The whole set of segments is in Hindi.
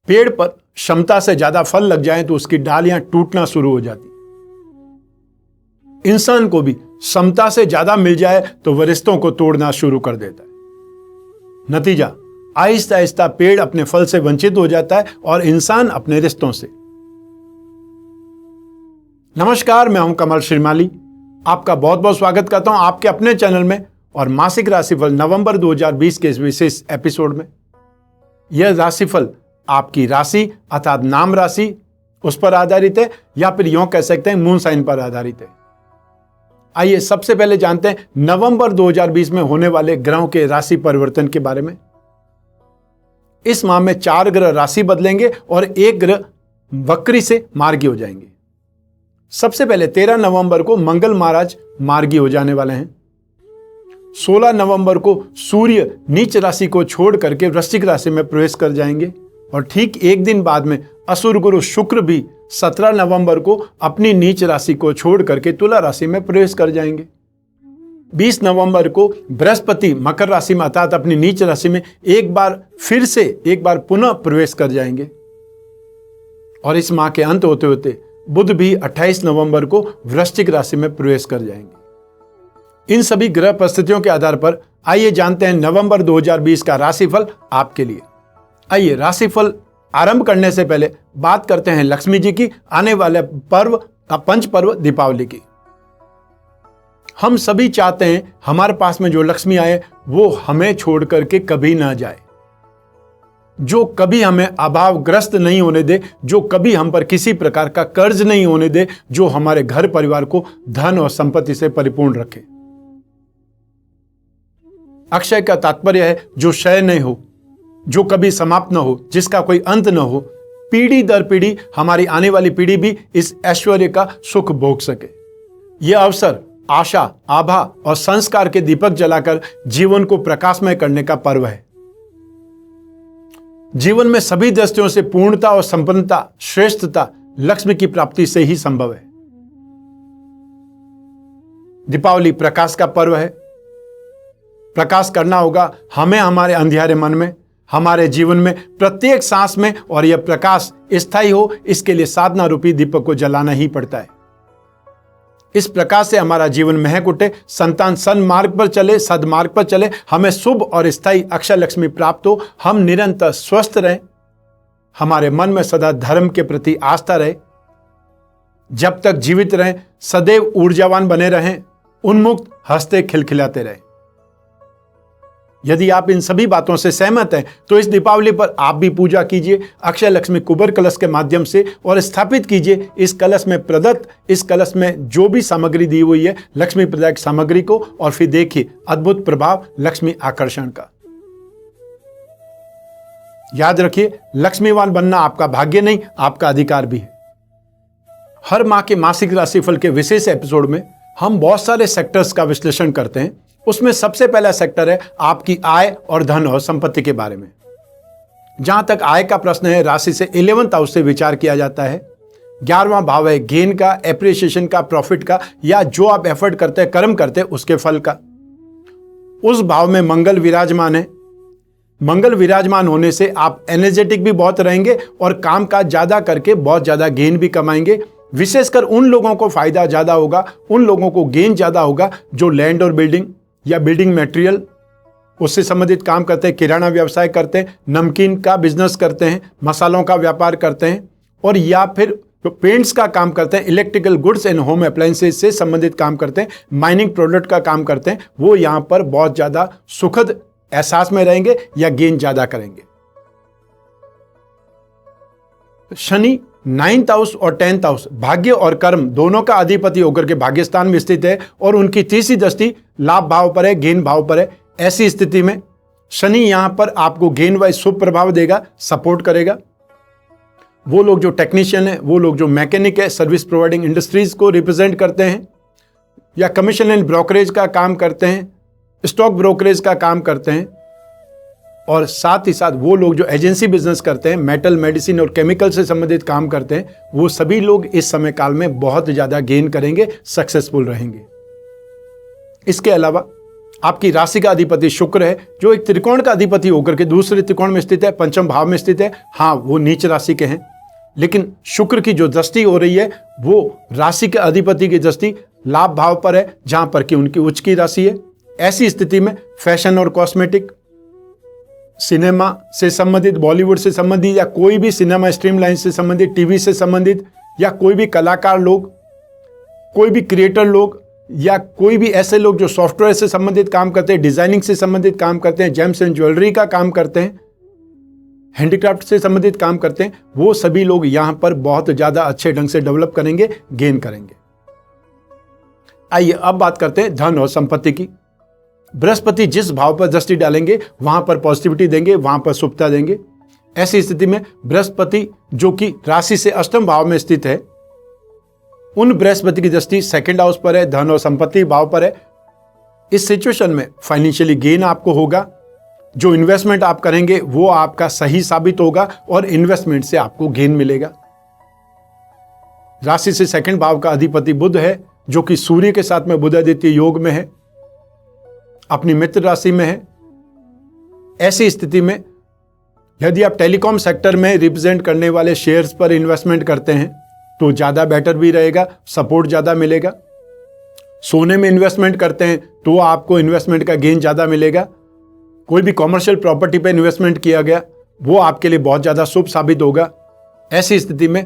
पेड़ पर क्षमता से ज्यादा फल लग जाएं तो उसकी डालियां टूटना शुरू हो जाती। इंसान को भी क्षमता से ज्यादा मिल जाए तो वह रिश्तों को तोड़ना शुरू कर देता है। नतीजा, आहिस्ता आहिस्ता पेड़ अपने फल से वंचित हो जाता है और इंसान अपने रिश्तों से। नमस्कार, मैं हूं कमल श्रीमाली। आपका बहुत बहुत स्वागत करता हूं आपके अपने चैनल में और मासिक राशिफल नवंबर 2020 के इस विशेष एपिसोड में। यह राशिफल आपकी राशि अर्थात नाम राशि उस पर आधारित है या फिर यूं कह सकते हैं मून साइन पर आधारित है। आइए सबसे पहले जानते हैं नवंबर 2020 में होने वाले ग्रहों के राशि परिवर्तन के बारे में। इस माह में 4 ग्रह राशि बदलेंगे और 1 ग्रह वक्री से मार्गी हो जाएंगे। सबसे पहले 13 नवंबर को मंगल महाराज मार्गी हो जाने वाले हैं। 16 नवंबर को सूर्य नीच राशि को छोड़ करके वृश्चिक राशि में प्रवेश कर जाएंगे और ठीक एक दिन बाद में असुर गुरु शुक्र भी 17 नवंबर को अपनी नीच राशि को छोड़ करके तुला राशि में प्रवेश कर जाएंगे। 20 नवंबर को बृहस्पति मकर राशि में अर्थात अपनी नीच राशि में एक बार पुनः प्रवेश कर जाएंगे और इस माह के अंत होते होते बुध भी 28 नवंबर को वृश्चिक राशि में प्रवेश कर जाएंगे। इन सभी ग्रह परिस्थितियों के आधार पर आइए जानते हैं नवंबर 2020 का राशिफल आपके लिए। आइए राशिफल आरंभ करने से पहले बात करते हैं लक्ष्मी जी की आने वाले पर्व का पंच पर्व दीपावली की। हम सभी चाहते हैं हमारे पास में जो लक्ष्मी आए वो हमें छोड़ करके कभी ना जाए, जो कभी हमें अभावग्रस्त नहीं होने दे, जो कभी हम पर किसी प्रकार का कर्ज नहीं होने दे, जो हमारे घर परिवार को धन और संपत्ति से परिपूर्ण रखे। अक्षय का तात्पर्य है जो क्षय नहीं हो, जो कभी समाप्त न हो, जिसका कोई अंत न हो, पीढ़ी दर पीढ़ी हमारी आने वाली पीढ़ी भी इस ऐश्वर्य का सुख भोग सके। यह अवसर आशा, आभा और संस्कार के दीपक जलाकर जीवन को प्रकाशमय करने का पर्व है। जीवन में सभी दृष्टियों से पूर्णता और संपन्नता, श्रेष्ठता लक्ष्मी की प्राप्ति से ही संभव है। दीपावली प्रकाश का पर्व है। प्रकाश करना होगा हमें हमारे अंधियारे मन में, हमारे जीवन में, प्रत्येक सांस में, और यह प्रकाश स्थायी हो इसके लिए साधना रूपी दीपक को जलाना ही पड़ता है। इस प्रकाश से हमारा जीवन महक उठे, संतान सन्मार्ग पर चले, सदमार्ग पर चले, हमें शुभ और स्थायी अक्षय लक्ष्मी प्राप्त हो, हम निरंतर स्वस्थ रहें, हमारे मन में सदा धर्म के प्रति आस्था रहे, जब तक जीवित रहें सदैव ऊर्जावान बने रहें, उन्मुक्त हंसते खिलखिलाते रहें। यदि आप इन सभी बातों से सहमत हैं तो इस दीपावली पर आप भी पूजा कीजिए अक्षय लक्ष्मी कुबेर कलश के माध्यम से और स्थापित कीजिए इस कलश में जो भी सामग्री दी हुई है लक्ष्मी प्रदायक सामग्री को, और फिर देखिए अद्भुत प्रभाव लक्ष्मी आकर्षण का। याद रखिए, लक्ष्मीवान बनना आपका भाग्य नहीं, आपका अधिकार भी है। हर माह के मासिक राशिफल के विशेष एपिसोड में हम बहुत सारे सेक्टर्स का विश्लेषण करते हैं। उसमें सबसे पहला सेक्टर है आपकी आय और धन और संपत्ति के बारे में। जहां तक आय का प्रश्न है, राशि से 11th हाउस से विचार किया जाता है। 11वां भाव है गेन का, एप्रिसिएशन का, प्रॉफिट का, या जो आप एफर्ट करते हैं, कर्म करते हैं उसके फल का। उस भाव में मंगल विराजमान है। मंगल विराजमान होने से आप एनर्जेटिक भी बहुत रहेंगे और काम काज ज्यादा करके बहुत ज्यादा गेन भी कमाएंगे। विशेषकर उन लोगों को फायदा ज्यादा होगा, उन लोगों को गेन ज्यादा होगा जो लैंड और बिल्डिंग या बिल्डिंग मटेरियल उससे संबंधित काम करते हैं, किराना व्यवसाय करते हैं, नमकीन का बिजनेस करते हैं, मसालों का व्यापार करते हैं, और या फिर पेंट्स का काम करते हैं, electrical goods and home appliances से संबंधित काम करते हैं, माइनिंग प्रोडक्ट का काम करते हैं, वो यहां पर बहुत ज्यादा सुखद एहसास में रहेंगे या गेन ज्यादा करेंगे। शनि 9th हाउस और 10th हाउस भाग्य और कर्म दोनों का अधिपति होकर के भाग्यस्थान में स्थित है और उनकी तीसरी दृष्टि लाभ भाव पर है, गेन भाव पर है। ऐसी स्थिति में शनि यहां पर आपको गेन वाइज शुभ प्रभाव देगा, सपोर्ट करेगा। वो लोग जो टेक्नीशियन है, वो लोग जो मैकेनिक है, सर्विस प्रोवाइडिंग इंडस्ट्रीज को रिप्रेजेंट करते हैं या कमीशन एंड ब्रोकरेज का काम करते हैं, स्टॉक ब्रोकरेज का काम करते हैं, और साथ ही साथ वो लोग जो एजेंसी बिजनेस करते हैं, मेटल, मेडिसिन और केमिकल से संबंधित काम करते हैं, वो सभी लोग इस समय काल में बहुत ज्यादा गेन करेंगे, सक्सेसफुल रहेंगे। इसके अलावा आपकी राशि का अधिपति शुक्र है, जो एक त्रिकोण का अधिपति होकर के दूसरे त्रिकोण में स्थित है, पंचम भाव में स्थित है। हाँ, वो नीच राशि के हैं, लेकिन शुक्र की जो दृष्टि हो रही है वो राशि के अधिपति की दृष्टि लाभ भाव पर है, जहां पर कि उनकी उच्च की राशि है। ऐसी स्थिति में फैशन और कॉस्मेटिक, सिनेमा से संबंधित, बॉलीवुड से संबंधित, या कोई भी सिनेमा स्ट्रीमलाइन से संबंधित, टीवी से संबंधित, या कोई भी कलाकार लोग, कोई भी क्रिएटर लोग, या कोई भी ऐसे लोग जो सॉफ्टवेयर से संबंधित काम करते हैं, डिजाइनिंग से संबंधित काम करते हैं, जेम्स एंड ज्वेलरी का काम करते हैं, हैंडीक्राफ्ट से संबंधित काम करते हैं, वो सभी लोग यहां पर बहुत ज्यादा अच्छे ढंग से डेवलप करेंगे, गेन करेंगे। आइए अब बात करते हैं धन और संपत्ति की। बृहस्पति जिस भाव पर दृष्टि डालेंगे वहां पर पॉजिटिविटी देंगे, वहां पर शुभता देंगे। ऐसी स्थिति में बृहस्पति जो कि राशि से अष्टम भाव में स्थित है, उन बृहस्पति की दृष्टि सेकंड हाउस पर है, धन और संपत्ति भाव पर है। इस सिचुएशन में फाइनेंशियली गेन आपको होगा। जो इन्वेस्टमेंट आप करेंगे वो आपका सही साबित होगा और इन्वेस्टमेंट से आपको गेन मिलेगा। राशि से सेकंड भाव का अधिपति बुध है, जो कि सूर्य के साथ में बुधादित्य योग में है, अपनी मित्र राशि में है। ऐसी स्थिति में यदि आप टेलीकॉम सेक्टर में रिप्रेजेंट करने वाले शेयर्स पर इन्वेस्टमेंट करते हैं तो ज्यादा बेटर भी रहेगा, सपोर्ट ज्यादा मिलेगा। सोने में इन्वेस्टमेंट करते हैं तो आपको इन्वेस्टमेंट का गेन ज्यादा मिलेगा। कोई भी कॉमर्शियल प्रॉपर्टी पर इन्वेस्टमेंट किया गया वो आपके लिए बहुत ज्यादा शुभ साबित होगा। ऐसी स्थिति में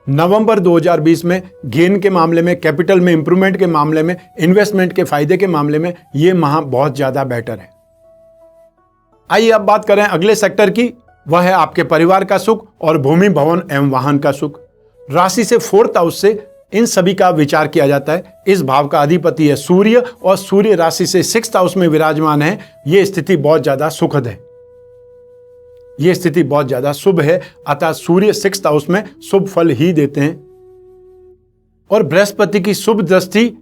नवंबर 2020 में गेन के मामले में, कैपिटल में इंप्रूवमेंट के मामले में, इन्वेस्टमेंट के फायदे के मामले में यह माह बहुत ज्यादा बेटर है। आइए अब बात करें अगले सेक्टर की, वह है आपके परिवार का सुख और भूमि, भवन एवं वाहन का सुख। राशि से फोर्थ हाउस से इन सभी का विचार किया जाता है। इस भाव का अधिपति है सूर्य और सूर्य राशि से सिक्स्थ हाउस में विराजमान है। यह स्थिति बहुत ज्यादा सुखद है, यह स्थिति बहुत ज्यादा शुभ है। अतः सूर्य सिक्स्थ हाउस में शुभ फल ही देते हैं। और बृहस्पति की शुभ दृष्टि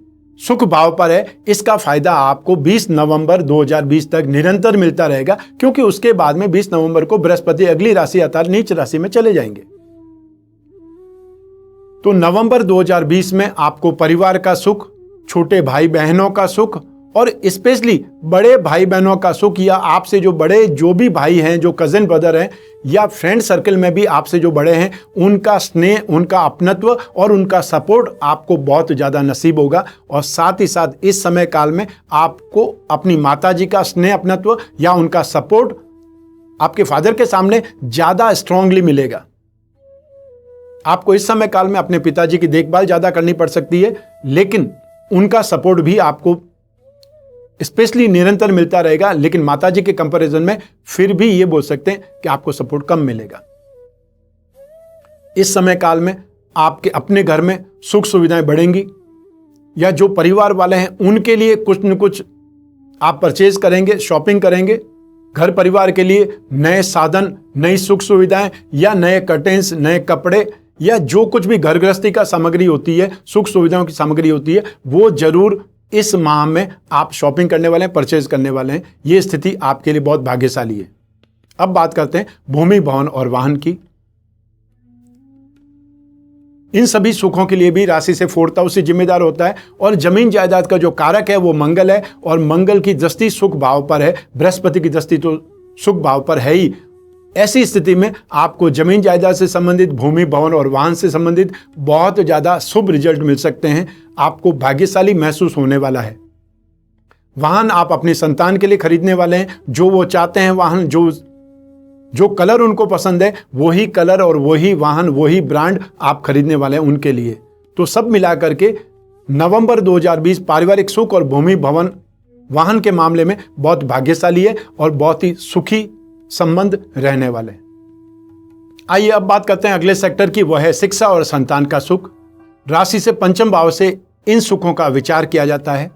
सुख भाव पर है। इसका फायदा आपको 20 नवंबर 2020 तक निरंतर मिलता रहेगा, क्योंकि उसके बाद में 20 नवंबर को बृहस्पति अगली राशि अर्थात नीच राशि में चले जाएंगे। तो नवंबर 2020 में आपको परिवार का सुख, छोटे भाई बहनों का सुख और स्पेशली बड़े भाई बहनों का सुख, या आपसे जो बड़े जो भी भाई हैं, जो कजिन ब्रदर हैं, या फ्रेंड सर्कल में भी आपसे जो बड़े हैं, उनका स्नेह, उनका अपनत्व और उनका सपोर्ट आपको बहुत ज़्यादा नसीब होगा। और साथ ही साथ इस समय काल में आपको अपनी माताजी का स्नेह, अपनत्व या उनका सपोर्ट आपके फादर के सामने ज़्यादा स्ट्रांगली मिलेगा। आपको इस समय काल में अपने पिताजी की देखभाल ज़्यादा करनी पड़ सकती है, लेकिन उनका सपोर्ट भी आपको स्पेशली निरंतर मिलता रहेगा। लेकिन माताजी के कंपैरिजन में फिर भी ये बोल सकते हैं कि आपको सपोर्ट कम मिलेगा। इस समय काल में आपके अपने घर में सुख सुविधाएं बढ़ेंगी, या जो परिवार वाले हैं उनके लिए कुछ न कुछ आप परचेज करेंगे, शॉपिंग करेंगे। घर परिवार के लिए नए साधन, नई सुख सुविधाएं, या नए कर्टेन्स, नए कपड़े, या जो कुछ भी घर गृहस्थी का सामग्री होती है, सुख सुविधाओं की सामग्री होती है, वो जरूर इस माह में आप शॉपिंग करने वाले हैं, परचेज करने वाले हैं। ये स्थिति आपके लिए बहुत भाग्यशाली है। अब बात करते हैं भूमि, भवन और वाहन की। इन सभी सुखों के लिए भी राशि से फोर्थ हाउस से जिम्मेदार होता है, और जमीन जायदाद का जो कारक है वो मंगल है, और मंगल की दृष्टि सुख भाव पर है। बृहस्पति की दृष्टि तो सुख भाव पर है ही। ऐसी स्थिति में आपको जमीन जायदाद से संबंधित, भूमि, भवन और वाहन से संबंधित बहुत ज्यादा शुभ रिजल्ट मिल सकते हैं। आपको भाग्यशाली महसूस होने वाला है। वाहन आप अपनी संतान के लिए खरीदने वाले हैं, जो वो चाहते हैं वाहन, जो कलर उनको पसंद है वही कलर और वही वाहन, वही ब्रांड आप खरीदने वाले हैं उनके लिए। तो सब मिलाकर के नवंबर 2020 पारिवारिक सुख और भूमि, भवन, वाहन के मामले में बहुत भाग्यशाली है और बहुत ही सुखी संबंध रहने वाले। आइए अब बात करते हैं अगले सेक्टर की, वह है शिक्षा और संतान का सुख। राशि से पंचम भाव से इन सुखों का विचार किया जाता है।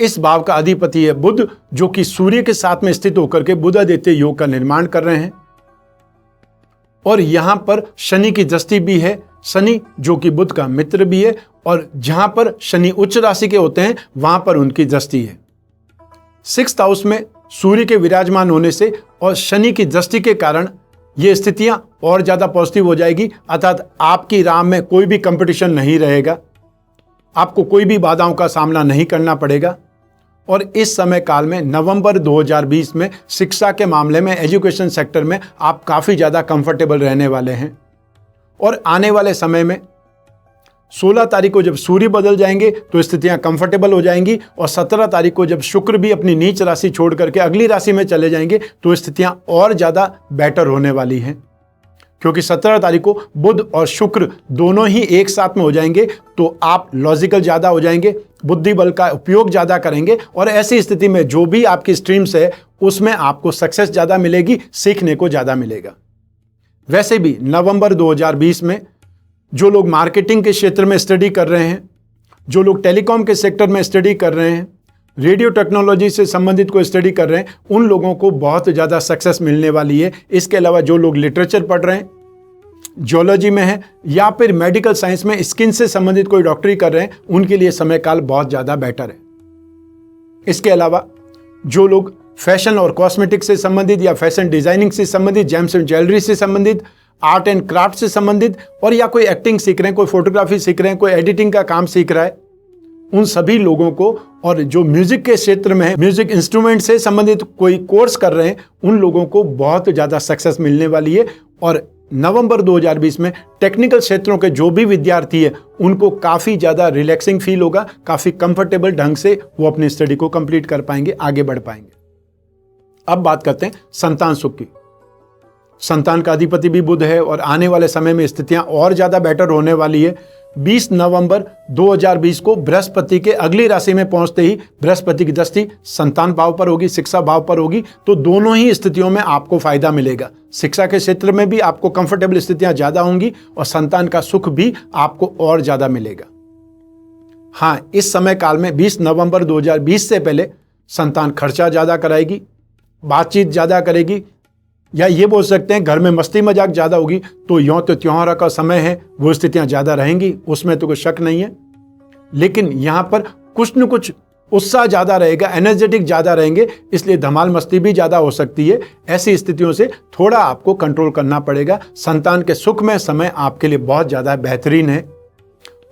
इस भाव का अधिपति है बुध, जो कि सूर्य के साथ में स्थित होकर के बुधादित्य योग का निर्माण कर रहे हैं। और यहां पर शनि की दृष्टि भी है। शनि जो कि बुध का मित्र भी है, और जहां पर शनि उच्च राशि के होते हैं वहां पर उनकी दृष्टि है। सिक्स्थ हाउस में सूर्य के विराजमान होने से और शनि की दृष्टि के कारण ये स्थितियां और ज्यादा पॉजिटिव हो जाएगी। अर्थात आपकी राह में कोई भी कंपटीशन नहीं रहेगा, आपको कोई भी बाधाओं का सामना नहीं करना पड़ेगा, और इस समय काल में नवंबर 2020 में शिक्षा के मामले में, एजुकेशन सेक्टर में आप काफ़ी ज़्यादा कंफर्टेबल रहने वाले हैं। और आने वाले समय में 16 तारीख को जब सूर्य बदल जाएंगे तो स्थितियां कंफर्टेबल हो जाएंगी, और 17 तारीख को जब शुक्र भी अपनी नीच राशि छोड़ करके अगली राशि में चले जाएंगे तो स्थितियां और ज़्यादा बेटर होने वाली हैं। क्योंकि 17 तारीख को बुध और शुक्र दोनों ही एक साथ में हो जाएंगे तो आप लॉजिकल ज़्यादा हो जाएंगे, बुद्धि बल का उपयोग ज़्यादा करेंगे, और ऐसी स्थिति में जो भी आपकी स्ट्रीम्स है उसमें आपको सक्सेस ज़्यादा मिलेगी, सीखने को ज़्यादा मिलेगा। वैसे भी नवंबर 2020 में जो लोग मार्केटिंग के क्षेत्र में स्टडी कर रहे हैं, जो लोग टेलीकॉम के सेक्टर में स्टडी कर रहे हैं, रेडियो टेक्नोलॉजी से संबंधित को स्टडी कर रहे हैं, उन लोगों को बहुत ज़्यादा सक्सेस मिलने वाली है। इसके अलावा जो लोग लिटरेचर पढ़ रहे हैं, जियोलॉजी में है, या फिर मेडिकल साइंस में स्किन से संबंधित कोई डॉक्टरी कर रहे हैं, उनके लिए समय काल बहुत ज़्यादा बेटर है। इसके अलावा जो लोग फैशन और कॉस्मेटिक्स से संबंधित या फैशन डिजाइनिंग से संबंधित, जेम्स एंड ज्वेलरी से संबंधित, आर्ट एंड क्राफ्ट से संबंधित, और या कोई एक्टिंग सीख रहे हैं, कोई फोटोग्राफी सीख रहे हैं, कोई एडिटिंग का काम सीख रहा है, उन सभी लोगों को, और जो म्यूजिक के क्षेत्र में है, म्यूजिक इंस्ट्रूमेंट से संबंधित कोई कोर्स कर रहे हैं, उन लोगों को बहुत ज़्यादा सक्सेस मिलने वाली है। और नवंबर 2020 में टेक्निकल क्षेत्रों के जो भी विद्यार्थी है उनको काफ़ी ज़्यादा रिलैक्सिंग फील होगा, काफ़ी कंफर्टेबल ढंग से वो अपनी स्टडी को कंप्लीट कर पाएंगे, आगे बढ़ पाएंगे। अब बात करते हैं संतान सुख की। संतान का अधिपति भी बुध है और आने वाले समय में स्थितियां और ज़्यादा बेटर होने वाली है। 20 नवंबर 2020 को बृहस्पति के अगली राशि में पहुंचते ही बृहस्पति की दृष्टि संतान भाव पर होगी, शिक्षा भाव पर होगी, तो दोनों ही स्थितियों में आपको फायदा मिलेगा। शिक्षा के क्षेत्र में भी आपको कंफर्टेबल स्थितियां ज़्यादा होंगी और संतान का सुख भी आपको और ज़्यादा मिलेगा। हाँ, इस समय काल में 20 नवंबर 2020 से पहले संतान खर्चा ज़्यादा कराएगी, बातचीत ज़्यादा करेगी, या ये बोल सकते हैं घर में मस्ती मजाक ज़्यादा होगी। तो यों तो त्योहार का समय है, वो स्थितियां ज़्यादा रहेंगी, उसमें तो कोई शक नहीं है। लेकिन यहाँ पर कुछ न कुछ उत्साह ज़्यादा रहेगा, एनर्जेटिक ज़्यादा रहेंगे, इसलिए धमाल मस्ती भी ज़्यादा हो सकती है। ऐसी स्थितियों से थोड़ा आपको कंट्रोल करना पड़ेगा। संतान के सुख में समय आपके लिए बहुत ज़्यादा बेहतरीन है।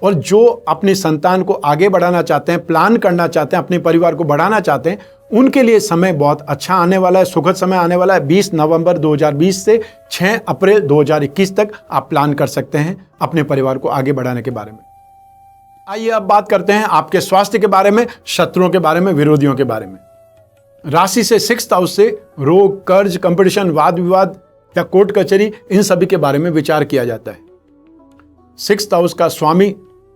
और जो अपनी संतान को आगे बढ़ाना चाहते हैं, प्लान करना चाहते हैं, अपने परिवार को बढ़ाना चाहते हैं, उनके लिए समय बहुत अच्छा आने वाला है, सुखद समय आने वाला है। 20 नवंबर 2020 से 6 अप्रैल 2021 तक आप प्लान कर सकते हैं अपने परिवार को आगे बढ़ाने के बारे में। आइए अब बात करते हैं आपके स्वास्थ्य के बारे में, शत्रुओं के बारे में, विरोधियों के बारे में। राशि से 6th हाउस से रोग, कर्ज, कंपटीशन, वाद विवाद या कोर्ट कचहरी, इन सभी के बारे में विचार किया जाता है। 6th हाउस का स्वामी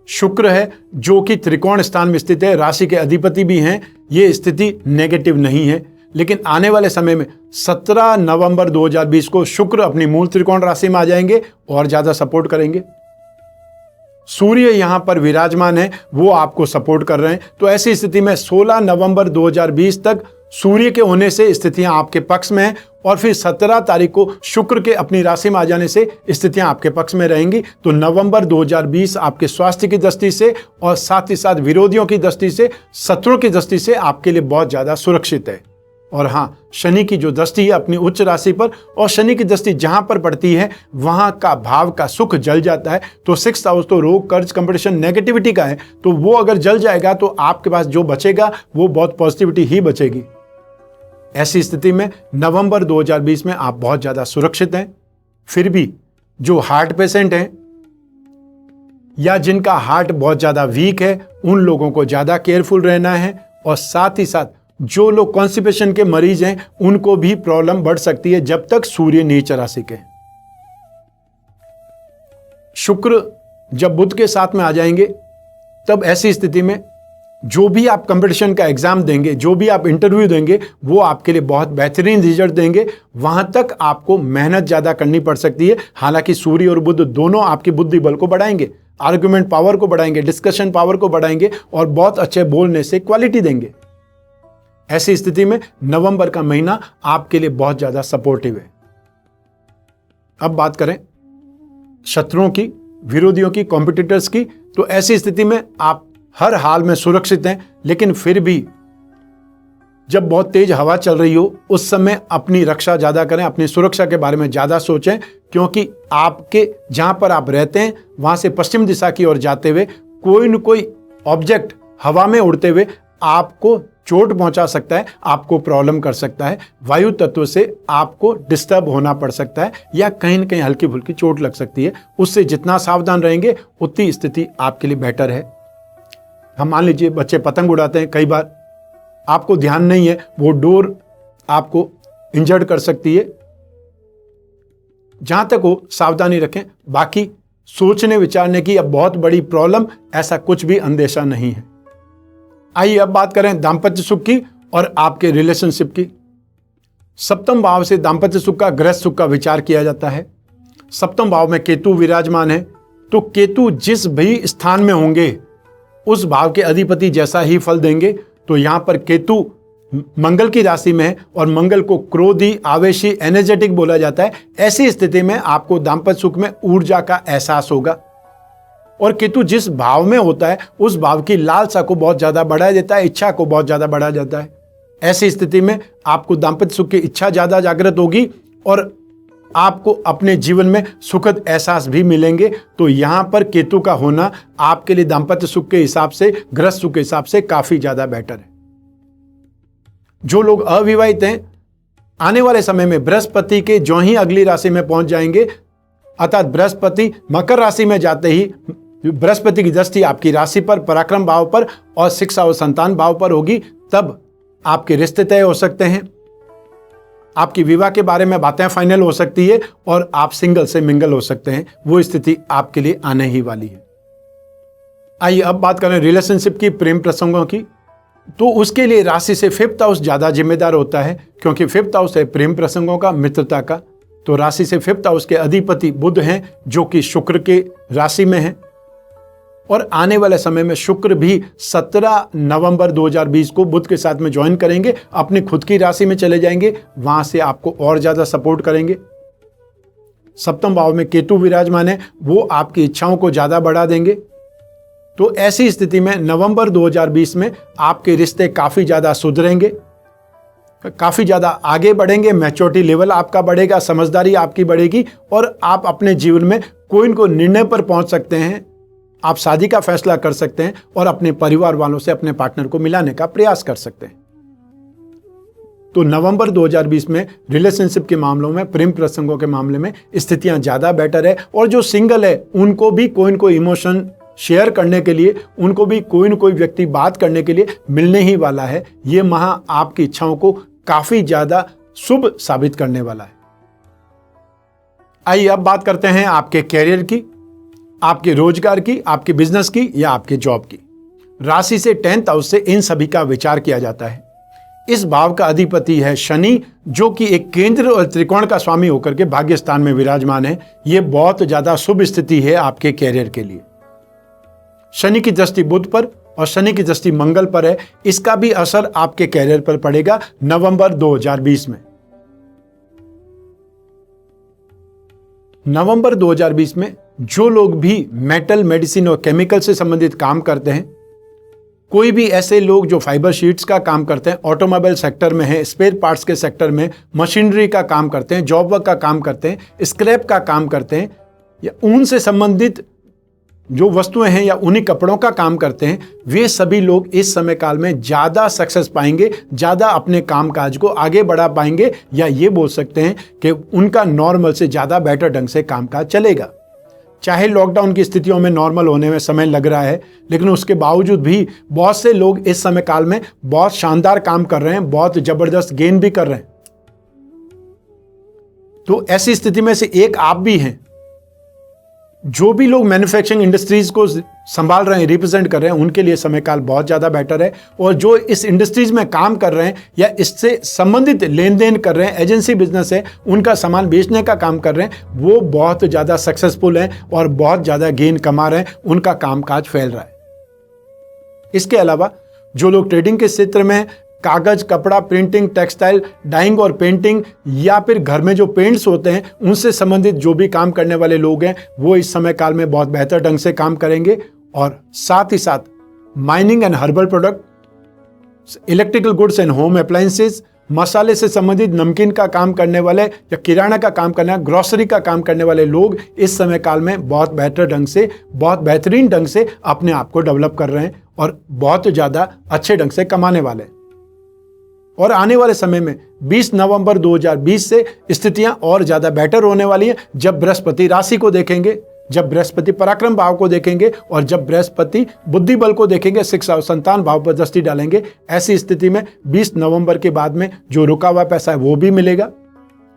शुक्र है, जो कि त्रिकोण स्थान में स्थित है, राशि के अधिपति भी हैं। ये स्थिति नेगेटिव नहीं है, लेकिन आने वाले समय में 17 नवंबर 2020 को शुक्र अपनी मूल त्रिकोण राशि में आ जाएंगे और ज्यादा सपोर्ट करेंगे। सूर्य यहां पर विराजमान है, वो आपको सपोर्ट कर रहे हैं। तो ऐसी स्थिति में 16 नवंबर 2020 तक सूर्य के होने से स्थितियां आपके पक्ष में हैं, और फिर 17 तारीख को शुक्र के अपनी राशि में आ जाने से स्थितियां आपके पक्ष में रहेंगी। तो नवंबर 2020 आपके स्वास्थ्य की दृष्टि से और साथ ही साथ विरोधियों की दृष्टि से, शत्रुओं की दृष्टि से आपके लिए बहुत ज़्यादा सुरक्षित है। और हाँ, शनि की जो दृष्टि है अपनी उच्च राशि पर, और शनि की दृष्टि जहां पर पड़ती है वहां का भाव का सुख जल जाता है। तो 6th हाउस तो रोग, कर्ज, कंपटीशन, नेगेटिविटी का है, तो वो अगर जल जाएगा तो आपके पास जो बचेगा वो बहुत पॉजिटिविटी ही बचेगी। ऐसी स्थिति में नवंबर 2020 में आप बहुत ज़्यादा सुरक्षित हैं। फिर भी जो हार्ट पेशेंट हैं या जिनका हार्ट बहुत ज़्यादा वीक है, उन लोगों को ज़्यादा केयरफुल रहना है। और साथ ही साथ जो लोग कॉन्स्टिपेशन के मरीज हैं, उनको भी प्रॉब्लम बढ़ सकती है जब तक सूर्य नीच राशि के। शुक्र जब बुध के साथ में आ जाएंगे, तब ऐसी स्थिति में जो भी आप कंपटीशन का एग्जाम देंगे, जो भी आप इंटरव्यू देंगे, वो आपके लिए बहुत बेहतरीन रिजल्ट देंगे। वहां तक आपको मेहनत ज़्यादा करनी पड़ सकती है। हालांकि सूर्य और बुध दोनों आपकी बुद्धि बल को बढ़ाएंगे, आर्गुमेंट पावर को बढ़ाएंगे, डिस्कशन पावर को बढ़ाएंगे और बहुत अच्छे बोलने से क्वालिटी देंगे। ऐसी स्थिति में नवंबर का महीना आपके लिए बहुत ज़्यादा सपोर्टिव है। अब बात करें शत्रुओं की, विरोधियों की, कॉम्पिटिटर्स की। तो ऐसी स्थिति में आप हर हाल में सुरक्षित हैं, लेकिन फिर भी जब बहुत तेज हवा चल रही हो उस समय अपनी रक्षा ज़्यादा करें, अपनी सुरक्षा के बारे में ज़्यादा सोचें, क्योंकि आपके जहां पर आप रहते हैं वहां से पश्चिम दिशा की ओर जाते हुए कोई न कोई ऑब्जेक्ट हवा में उड़ते हुए आपको चोट पहुंचा सकता है, आपको प्रॉब्लम कर सकता है, वायु तत्व से आपको डिस्टर्ब होना पड़ सकता है या कहीं न कहीं हल्की फुल्की चोट लग सकती है। उससे जितना सावधान रहेंगे उतनी स्थिति आपके लिए बेटर है। हम मान लीजिए बच्चे पतंग उड़ाते हैं, कई बार आपको ध्यान नहीं है, वो डोर आपको इंजर्ड कर सकती है। जहां तक हो सावधानी रखें, बाकी सोचने विचारने की अब बहुत बड़ी प्रॉब्लम ऐसा कुछ भी अंदेशा नहीं है। आइए अब बात करें दाम्पत्य सुख की और आपके रिलेशनशिप की। सप्तम भाव से दाम्पत्य सुख का, गृहस्थ सुख का विचार किया जाता है। सप्तम भाव में केतु विराजमान है, तो केतु जिस भी स्थान में होंगे उस भाव के अधिपति जैसा ही फल देंगे। तो यहां पर केतु मंगल की राशि में है और मंगल को क्रोधी, आवेशी, एनर्जेटिक बोला जाता है। ऐसी स्थिति में आपको दाम्पत्य सुख में ऊर्जा का एहसास होगा। और केतु जिस भाव में होता है उस भाव की लालसा को बहुत ज्यादा बढ़ा देता है, इच्छा को बहुत ज्यादा बढ़ा जाता है। ऐसी स्थिति में आपको दाम्पत्य सुख की इच्छा ज्यादा जागृत होगी और आपको अपने जीवन में सुखद एहसास भी मिलेंगे। तो यहां पर केतु का होना आपके लिए दाम्पत्य सुख के हिसाब से, गृहस्थ सुख के हिसाब से काफी ज्यादा बेटर है। जो लोग अविवाहित हैं, आने वाले समय में बृहस्पति के जो ही अगली राशि में पहुंच जाएंगे, अर्थात बृहस्पति मकर राशि में जाते ही बृहस्पति की दृष्टि आपकी राशि पर, पराक्रम भाव पर और शिक्षा और संतान भाव पर होगी, तब आपके रिश्ते तय हो सकते हैं, आपकी विवाह के बारे में बातें फाइनल हो सकती है और आप सिंगल से मिंगल हो सकते हैं। वो स्थिति आपके लिए आने ही वाली है। आइए अब बात करें रिलेशनशिप की, प्रेम प्रसंगों की। तो उसके लिए राशि से 5th हाउस ज्यादा जिम्मेदार होता है, क्योंकि 5th हाउस है प्रेम प्रसंगों का, मित्रता का। तो राशि से 5th हाउस के अधिपति बुध हैं, जो कि शुक्र के राशि में है। और आने वाले समय में शुक्र भी 17 नवंबर 2020 को बुध के साथ में ज्वाइन करेंगे, अपनी खुद की राशि में चले जाएंगे, वहां से आपको और ज्यादा सपोर्ट करेंगे। सप्तम भाव में केतु विराजमान है, वो आपकी इच्छाओं को ज्यादा बढ़ा देंगे। तो ऐसी स्थिति में नवंबर 2020 में आपके रिश्ते काफी ज्यादा सुधरेंगे, काफी ज्यादा आगे बढ़ेंगे, मैच्योरिटी लेवल आपका बढ़ेगा, समझदारी आपकी बढ़ेगी और आप अपने जीवन में कोई न कोई निर्णय पर पहुंच सकते हैं। आप शादी का फैसला कर सकते हैं और अपने परिवार वालों से अपने पार्टनर को मिलाने का प्रयास कर सकते हैं। तो नवंबर 2020 में रिलेशनशिप के मामलों में, प्रेम प्रसंगों के मामले में स्थितियां ज्यादा बेटर है। और जो सिंगल है उनको भी कोई न कोई इमोशन शेयर करने के लिए, उनको भी कोई न कोई व्यक्ति बात करने के लिए मिलने ही वाला है। ये माह आपकी इच्छाओं को काफी ज्यादा शुभ साबित करने वाला है। आइए अब बात करते हैं आपके कैरियर की, आपके रोजगार की, आपके बिजनेस की या आपके जॉब की। राशि से 10th हाउस से इन सभी का विचार किया जाता है। इस भाव का अधिपति है शनि, जो कि एक केंद्र और त्रिकोण का स्वामी होकर के भाग्य स्थान में विराजमान है। यह बहुत ज्यादा शुभ स्थिति है आपके कैरियर के लिए। शनि की दृष्टि बुध पर और शनि की दृष्टि मंगल पर है। इसका भी असर आपके कैरियर पर पड़ेगा नवंबर 2020 में। नवंबर 2020 में जो लोग भी मेटल, मेडिसिन और केमिकल से संबंधित काम करते हैं, कोई भी ऐसे लोग जो फाइबर शीट्स का काम करते हैं, ऑटोमोबाइल सेक्टर में है, स्पेयर पार्ट्स के सेक्टर में, मशीनरी का काम करते हैं, जॉब वर्क का काम करते हैं, स्क्रैप का काम करते हैं या ऊन से संबंधित जो वस्तुएं हैं या उन्हीं कपड़ों का काम करते हैं, वे सभी लोग इस समय काल में ज्यादा सक्सेस पाएंगे, ज्यादा अपने कामकाज को आगे बढ़ा पाएंगे, या ये बोल सकते हैं कि उनका नॉर्मल से ज्यादा बेटर ढंग से कामकाज चलेगा। चाहे लॉकडाउन की स्थितियों में नॉर्मल होने में समय लग रहा है, लेकिन उसके बावजूद भी बहुत से लोग इस समय काल में बहुत शानदार काम कर रहे हैं, बहुत जबरदस्त गेन भी कर रहे हैं। तो ऐसी स्थिति में से एक आप भी हैं। जो भी लोग मैन्युफैक्चरिंग इंडस्ट्रीज को संभाल रहे हैं, रिप्रेजेंट कर रहे हैं, उनके लिए समय काल बहुत ज्यादा बेटर है। और जो इस इंडस्ट्रीज में काम कर रहे हैं या इससे संबंधित लेन देन कर रहे हैं, एजेंसी बिजनेस है, उनका सामान बेचने का काम कर रहे हैं, वो बहुत ज्यादा सक्सेसफुल हैं और बहुत ज्यादा गेन कमा रहे हैं, उनका कामकाज फैल रहा है। इसके अलावा जो लोग ट्रेडिंग के क्षेत्र में कागज, कपड़ा, प्रिंटिंग, टेक्सटाइल, डाइंग और पेंटिंग या फिर घर में जो पेंट्स होते हैं उनसे संबंधित जो भी काम करने वाले लोग हैं, वो इस समय काल में बहुत बेहतर ढंग से काम करेंगे। और साथ ही साथ mining and herbal product, electrical goods and home appliances, मसाले से संबंधित नमकीन का काम करने वाले या किराना का काम करने, ग्रोसरी का काम करने वाले लोग इस समय काल में बहुत बेहतर ढंग से, बहुत बेहतरीन ढंग से अपने आप को डेवलप कर रहे हैं और बहुत ज़्यादा अच्छे ढंग से कमाने वाले हैं। और आने वाले समय में 20 नवंबर 2020 से स्थितियां और ज़्यादा बेटर होने वाली हैं, जब बृहस्पति राशि को देखेंगे, जब बृहस्पति पराक्रम भाव को देखेंगे और जब बृहस्पति बुद्धि बल को देखेंगे, शिक्षा और संतान भाव पर दृष्टि डालेंगे। ऐसी स्थिति में 20 नवंबर के बाद में जो रुका हुआ पैसा है वो भी मिलेगा,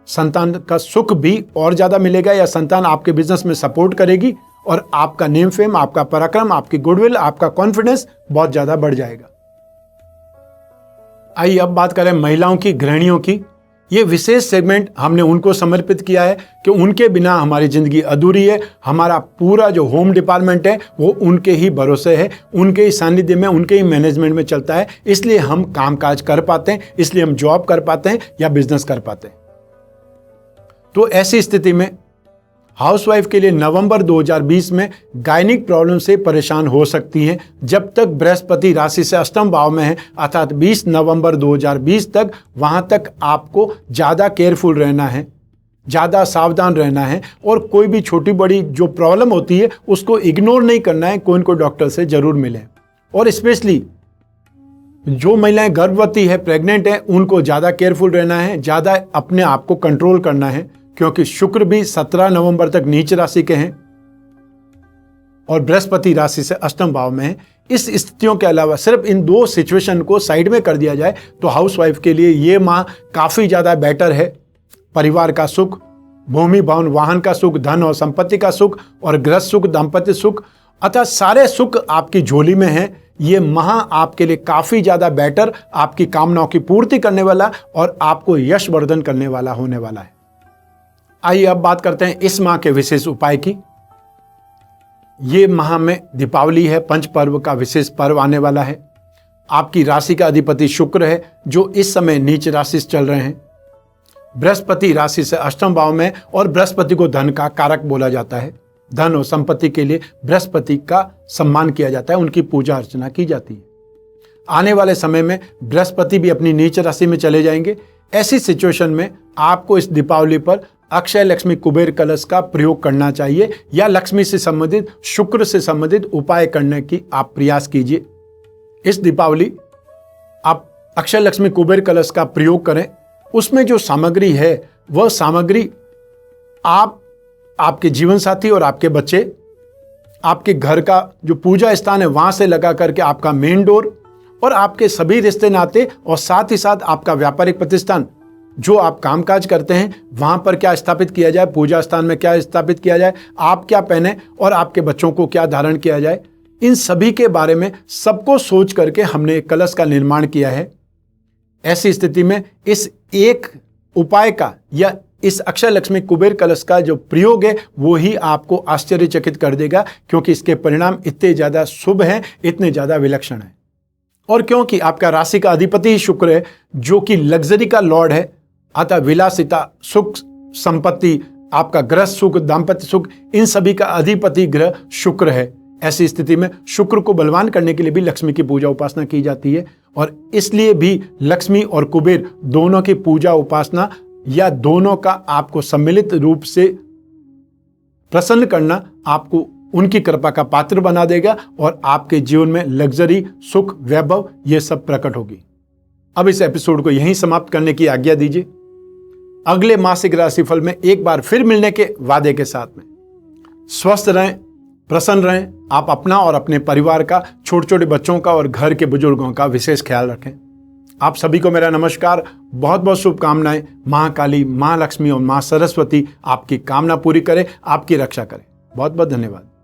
संतान का सुख भी और ज़्यादा मिलेगा, या संतान आपके बिजनेस में सपोर्ट करेगी और आपका नेम फेम, आपका पराक्रम, आपकी गुडविल, आपका कॉन्फिडेंस बहुत ज़्यादा बढ़ जाएगा। आइए अब बात करें महिलाओं की, गृहिणियों की। ये विशेष सेगमेंट हमने उनको समर्पित किया है कि उनके बिना हमारी ज़िंदगी अधूरी है। हमारा पूरा जो होम डिपार्टमेंट है वो उनके ही भरोसे है, उनके ही सानिध्य में, उनके ही मैनेजमेंट में चलता है। इसलिए हम कामकाज कर पाते हैं, इसलिए हम जॉब कर पाते हैं या बिजनेस कर पाते हैं। तो ऐसी स्थिति में हाउसवाइफ के लिए नवंबर 2020 में गायनिक प्रॉब्लम से परेशान हो सकती हैं, जब तक बृहस्पति राशि से अष्टम भाव में है, अर्थात 20 नवंबर 2020 तक। वहां तक आपको ज़्यादा केयरफुल रहना है, ज़्यादा सावधान रहना है, और कोई भी छोटी बड़ी जो प्रॉब्लम होती है उसको इग्नोर नहीं करना है। कोई इनको डॉक्टर से जरूर मिलें। और स्पेशली जो महिलाएं गर्भवती है, प्रेग्नेंट है, उनको ज़्यादा केयरफुल रहना है, ज़्यादा अपने आप को कंट्रोल करना है, क्योंकि शुक्र भी 17 नवंबर तक नीच राशि के हैं और बृहस्पति राशि से अष्टम भाव में है। इस स्थितियों के अलावा सिर्फ इन दो सिचुएशन को साइड में कर दिया जाए तो हाउसवाइफ के लिए ये माह काफ़ी ज़्यादा बेटर है। परिवार का सुख, भूमि भवन वाहन का सुख, धन और संपत्ति का सुख और गृहस्थ सुख, दाम्पत्य सुख, अतः सारे सुख आपकी झोली में हैं। ये माह आपके लिए काफ़ी ज़्यादा बेटर, आपकी कामनाओं की पूर्ति करने वाला और आपको यशवर्धन करने वाला होने वाला है। आइए अब बात करते हैं इस माह के विशेष उपाय की। ये माह में दीपावली है, पंच पर्व का विशेष पर्व आने वाला है। आपकी राशि का अधिपति शुक्र है, जो इस समय नीच राशि से चल रहे हैं। बृहस्पति राशि से अष्टम भाव में, और बृहस्पति को धन का कारक बोला जाता है। धन और संपत्ति के लिए बृहस्पति का सम्मान किया जाता है, उनकी पूजा अर्चना की जाती है। आने वाले समय में बृहस्पति भी अपनी नीच राशि में चले जाएंगे। ऐसी सिचुएशन में आपको इस दीपावली पर अक्षय लक्ष्मी कुबेर कलश का प्रयोग करना चाहिए, या लक्ष्मी से संबंधित, शुक्र से संबंधित उपाय करने की आप प्रयास कीजिए। इस दीपावली आप अक्षय लक्ष्मी कुबेर कलश का प्रयोग करें। उसमें जो सामग्री है वह सामग्री आप, आपके जीवन साथी और आपके बच्चे, आपके घर का जो पूजा स्थान है वहां से लगा करके आपका मेन डोर, और आपके सभी रिश्ते नाते, और साथ ही साथ आपका व्यापारिक प्रतिष्ठान, जो आप कामकाज करते हैं वहां पर क्या स्थापित किया जाए, पूजा स्थान में क्या स्थापित किया जाए, आप क्या पहने और आपके बच्चों को क्या धारण किया जाए, इन सभी के बारे में सबको सोच करके हमने एक कलश का निर्माण किया है। ऐसी स्थिति में इस एक उपाय का या इस अक्षय लक्ष्मी कुबेर कलश का जो प्रयोग है वो ही आपको आश्चर्यचकित कर देगा, क्योंकि इसके परिणाम इतने ज़्यादा शुभ हैं, इतने ज़्यादा विलक्षण हैं। और क्योंकि आपका राशि का अधिपति ही शुक्र है, जो कि लग्जरी का लॉर्ड है, अतः विलासिता, सुख, संपत्ति, आपका गृहस्थ सुख, दाम्पत्य सुख, इन सभी का अधिपति ग्रह शुक्र है। ऐसी स्थिति में शुक्र को बलवान करने के लिए भी लक्ष्मी की पूजा उपासना की जाती है, और इसलिए भी लक्ष्मी और कुबेर दोनों की पूजा उपासना या दोनों का आपको सम्मिलित रूप से प्रसन्न करना आपको उनकी कृपा का पात्र बना देगा, और आपके जीवन में लग्जरी, सुख, वैभव ये सब प्रकट होगी। अब इस एपिसोड को यहीं समाप्त करने की आज्ञा दीजिए। अगले मासिक राशिफल में एक बार फिर मिलने के वादे के साथ में स्वस्थ रहें, प्रसन्न रहें। आप अपना और अपने परिवार का, छोटे छोटे बच्चों का और घर के बुजुर्गों का विशेष ख्याल रखें। आप सभी को मेरा नमस्कार, बहुत बहुत शुभकामनाएं। माँ काली, माँ लक्ष्मी और माँ सरस्वती आपकी कामना पूरी करें, आपकी रक्षा करें। बहुत बहुत धन्यवाद।